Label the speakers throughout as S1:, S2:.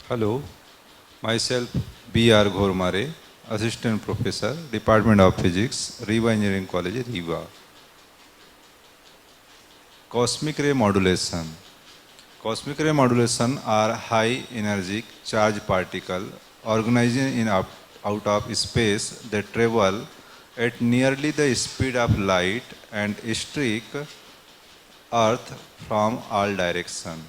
S1: Hello, myself B.R. Ghormare, Assistant Professor, Department of Physics, Riva Engineering College, Riva. Cosmic ray modulation. Cosmic ray modulation are high energy charged particle organized out of space that travel at nearly the speed of light and strike Earth from all directions.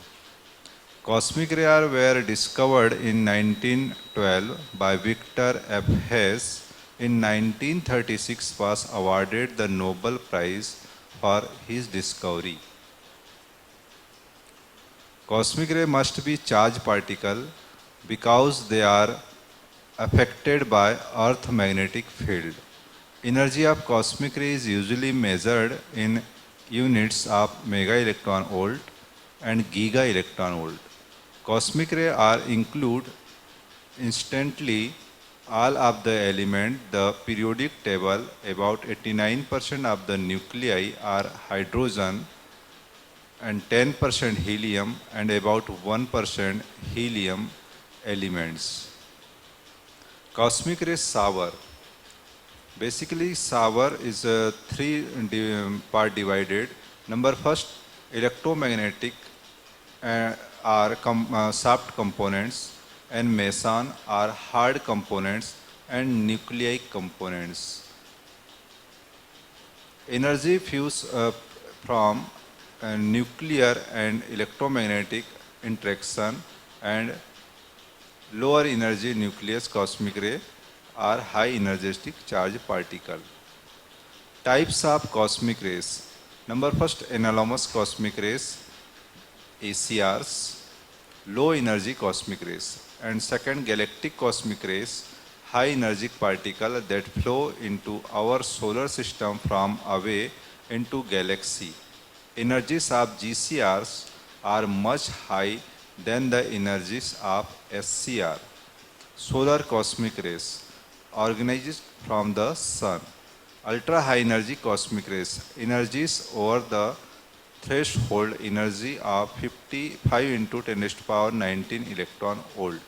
S1: Cosmic rays were discovered in 1912 by Victor F. Hess. In 1936 was awarded the Nobel Prize for his discovery. Cosmic ray must be charged particle because they are affected by Earth magnetic field. Energy of cosmic ray is usually measured in units of mega electron volt and giga electron volt. Cosmic ray are include instantly all of the element the periodic table. About 89% of the nuclei are hydrogen and 10% helium and about 1% helium elements. Cosmic ray shower. Basically, shower is a part divided. Number first, electromagnetic are soft components, and meson are hard components and nuclei components. Energy fuse from nuclear and electromagnetic interaction and lower energy nucleus cosmic ray are high energetic charge particle. Types of cosmic rays. Number first, anomalous cosmic rays, ACRs, low energy cosmic rays. And second, galactic cosmic rays, high energy particle that flow into our solar system from away into galaxy. Energies of GCRs are much high than the energies of SCR. Solar cosmic rays, organized from the sun. Ultra high energy cosmic rays, energies over the threshold energy of 55 into 10 to the power 19 electron volt.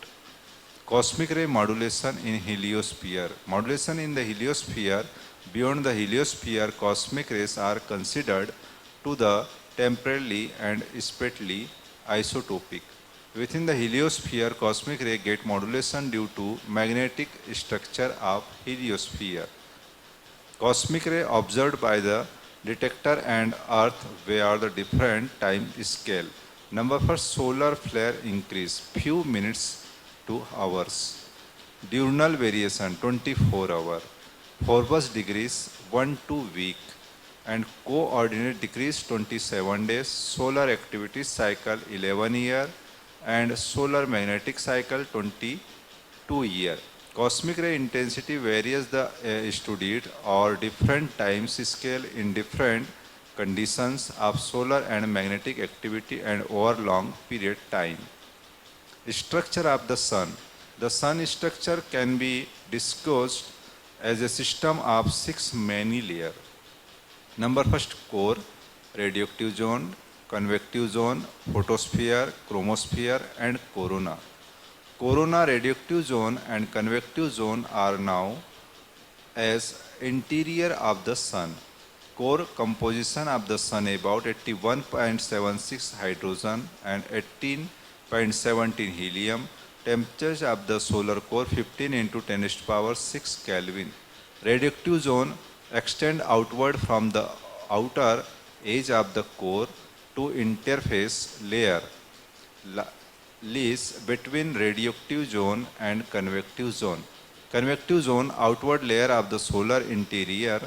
S1: Cosmic ray modulation in heliosphere. Modulation in the heliosphere. Beyond the heliosphere, cosmic rays are considered to the temporally and spatially isotopic. Within the heliosphere, cosmic ray get modulation due to magnetic structure of heliosphere. Cosmic ray observed by the detector and Earth via the different time scale. Number first, solar flare increase few minutes to hours. Diurnal variation 24 hour. Phorbus degrees 1 to week and coordinate decrease 27 days. Solar activity cycle 11 year and solar magnetic cycle 22 year. Cosmic ray intensity varies the studied or different time scale in different conditions of solar and magnetic activity and over long period time. Structure of the sun. The sun structure can be discussed as a system of 6 main layers. Number first, core, radioactive zone, convective zone, photosphere, chromosphere and corona. Corona, radioactive zone and convective zone are now as interior of the sun. Core composition of the sun about 81.76 hydrogen and 18.17 helium. Temperatures of the solar core 15 into 10 to the power 6 Kelvin. Radioactive zone extend outward from the outer edge of the core to interface layer lies between radioactive zone and convective zone. Convective zone outward layer of the solar interior.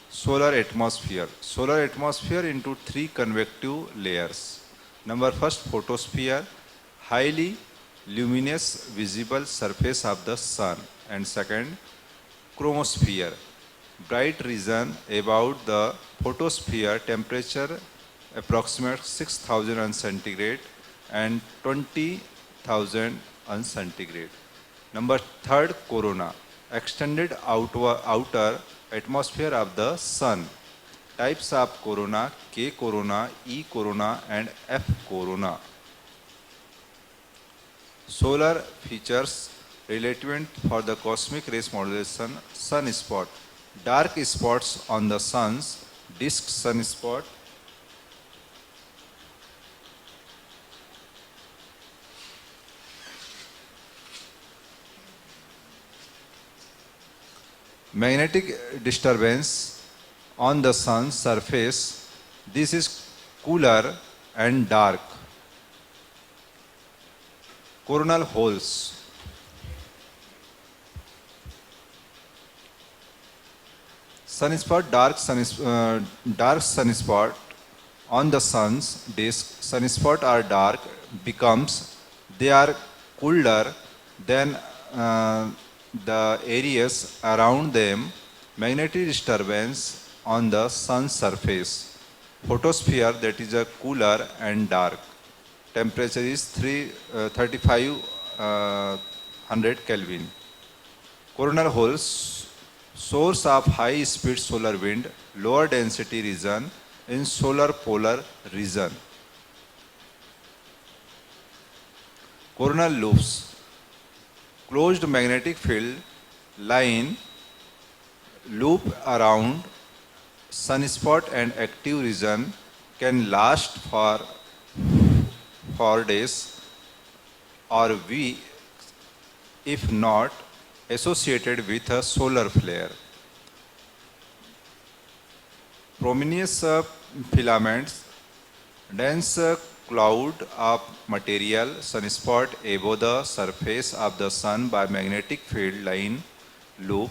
S1: Solar atmosphere. Solar atmosphere into 3 convective layers. Number first, photosphere, highly luminous visible surface of the sun. And second, chromosphere, bright region about the photosphere, temperature approximate 6000 centigrade and 20,000 centigrade. Number third, corona, extended outer atmosphere of the sun. Types of corona, K corona, E corona and F corona. Solar features relevant for the cosmic rays modulation. Sunspot. Dark spots on the sun's disk. Sunspot. Magnetic disturbance on the sun's surface. This is cooler and dark. Coronal holes. Sunspot, dark sunspot on the sun's disk. Sunspot are dark becomes they are cooler than the areas around them. Magnetic disturbance on the sun's surface. Photosphere, that is a cooler and dark. Temperature is 3500 Kelvin. Coronal holes, source of high speed solar wind, lower density region in solar polar region. Coronal loops, closed magnetic field line loop around sunspot and active region can last for 4 days or weeks if not associated with a solar flare. Prominence filaments, dense cloud of material sunspot above the surface of the sun by magnetic field line loop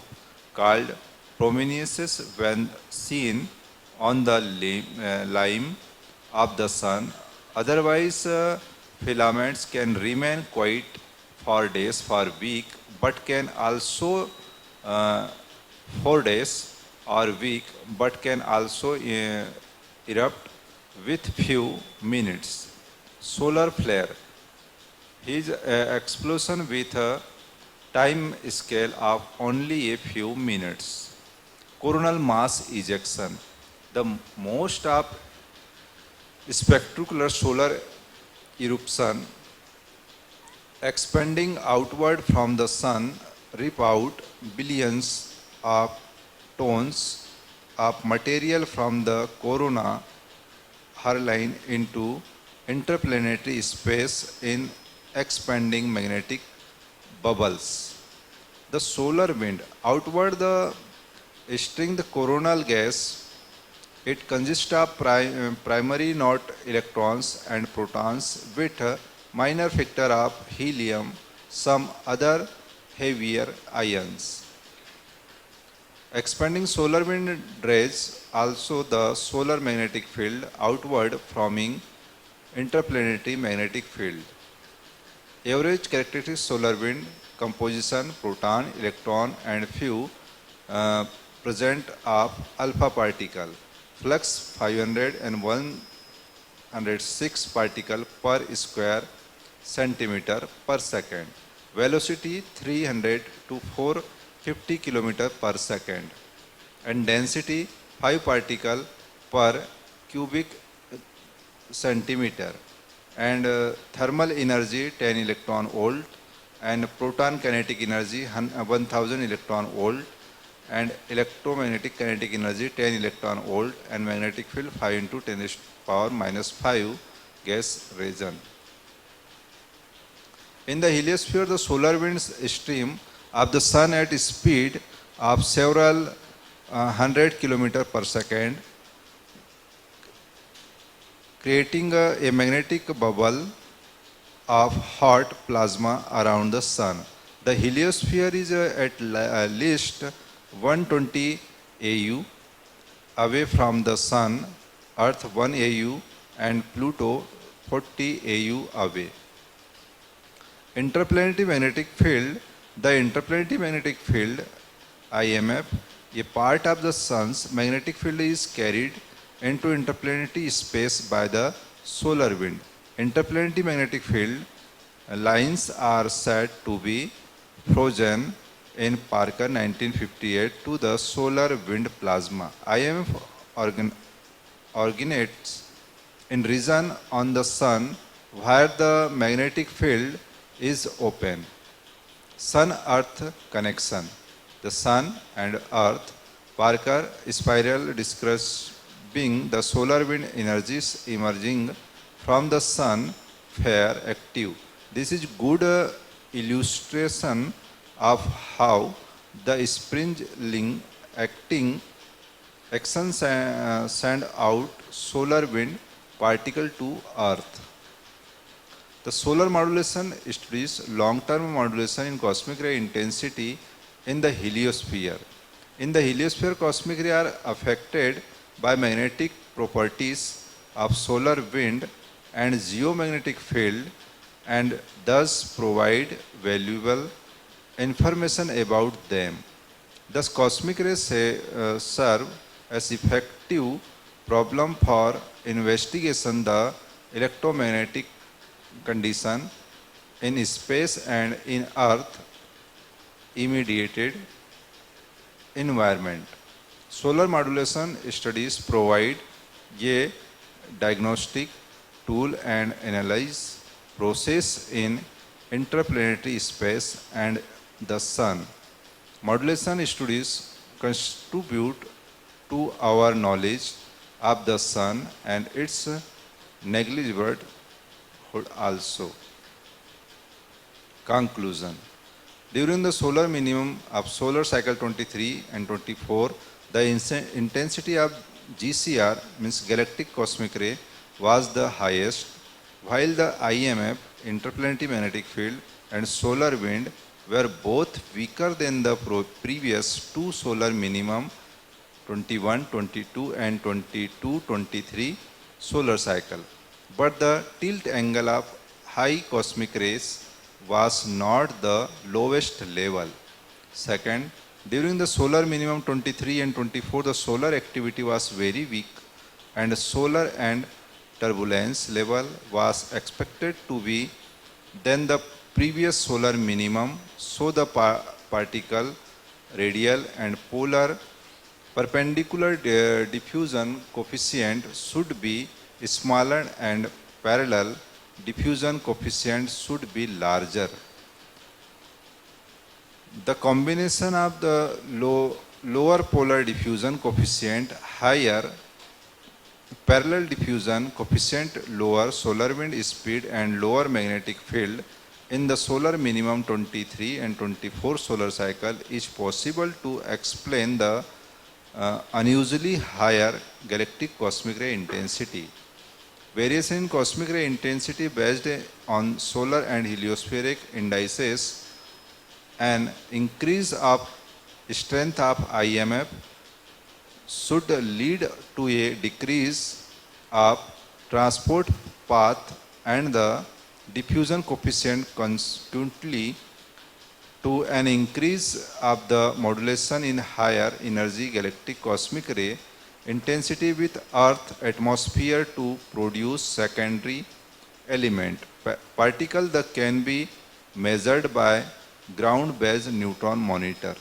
S1: called prominences when seen on the limb of the sun. Otherwise, filaments can remain quiet for days, for week, but can also 4 days or week, but can also erupt with few minutes. Solar flare is an explosion with a time scale of only a few minutes. Coronal mass ejection. The most of spectacular solar eruption expanding outward from the sun rip out billions of tons of material from the corona hurling into interplanetary space in expanding magnetic bubbles. The solar wind outward the string the coronal gas. It consists of primary not electrons and protons with a minor factor of helium, some other heavier ions. Expanding solar wind drives also the solar magnetic field outward forming interplanetary magnetic field. Average characteristic solar wind composition, proton, electron and few present of alpha particle. Flux 500 and 106 particle per square centimeter per second. Velocity 300 to 450 kilometer per second. And density 5 particle per cubic centimeter. And thermal energy 10 electron volt and proton kinetic energy 1000 electron volt and electromagnetic kinetic energy 10 electron volt and magnetic field 5 into 10 to the power minus 5 gas region. In the heliosphere, the solar winds stream of the sun at speed of several 100 km per second, creating a magnetic bubble of hot plasma around the sun. The heliosphere is at least 120 AU away from the sun, Earth 1 AU and Pluto 40 AU away. Interplanetary magnetic field, the interplanetary magnetic field IMF, a part of the sun's magnetic field is carried into interplanetary space by the solar wind. Interplanetary magnetic field lines are said to be frozen in Parker 1958 to the solar wind plasma. IMF originates in region on the sun where the magnetic field is open. Sun-Earth connection. The Sun and Earth, Parker spiral describing the solar wind energies emerging from the Sun fair active. This is good illustration of how the spring acting actions send out solar wind particle to Earth. The solar modulation studies long-term modulation in cosmic ray intensity in the heliosphere. In the heliosphere, cosmic rays are affected by magnetic properties of solar wind and geomagnetic field and thus provide valuable information about them. Thus, cosmic rays serve as effective problem for investigation the electromagnetic condition in space and in Earth immediate environment. Solar modulation studies provide a diagnostic tool and analyze process in interplanetary space and the Sun. Modulation studies contribute to our knowledge of the Sun and its negligible also. Conclusion. During the solar minimum of solar cycle 23 and 24, the intensity of GCR means galactic cosmic ray was the highest, while the IMF interplanetary magnetic field and solar wind were both weaker than the previous two solar minimum 21, 22 and 22, 23 solar cycle. But the tilt angle of high cosmic rays was not the lowest level. Second, during the solar minimum 23 and 24, the solar activity was very weak and solar and turbulence level was expected to be than the previous solar minimum, so the particle radial and polar perpendicular diffusion coefficient should be smaller and parallel diffusion coefficient should be larger. The combination of the lower polar diffusion coefficient, higher parallel diffusion coefficient, lower solar wind speed and lower magnetic field in the solar minimum 23 and 24 solar cycle is possible to explain the unusually higher galactic cosmic ray intensity. Variation in cosmic ray intensity based on solar and heliospheric indices, an increase of strength of IMF should lead to a decrease of transport path and the diffusion coefficient consequently to an increase of the modulation in higher energy galactic cosmic ray intensity with Earth atmosphere to produce secondary element particle that can be measured by ground-based neutron monitor.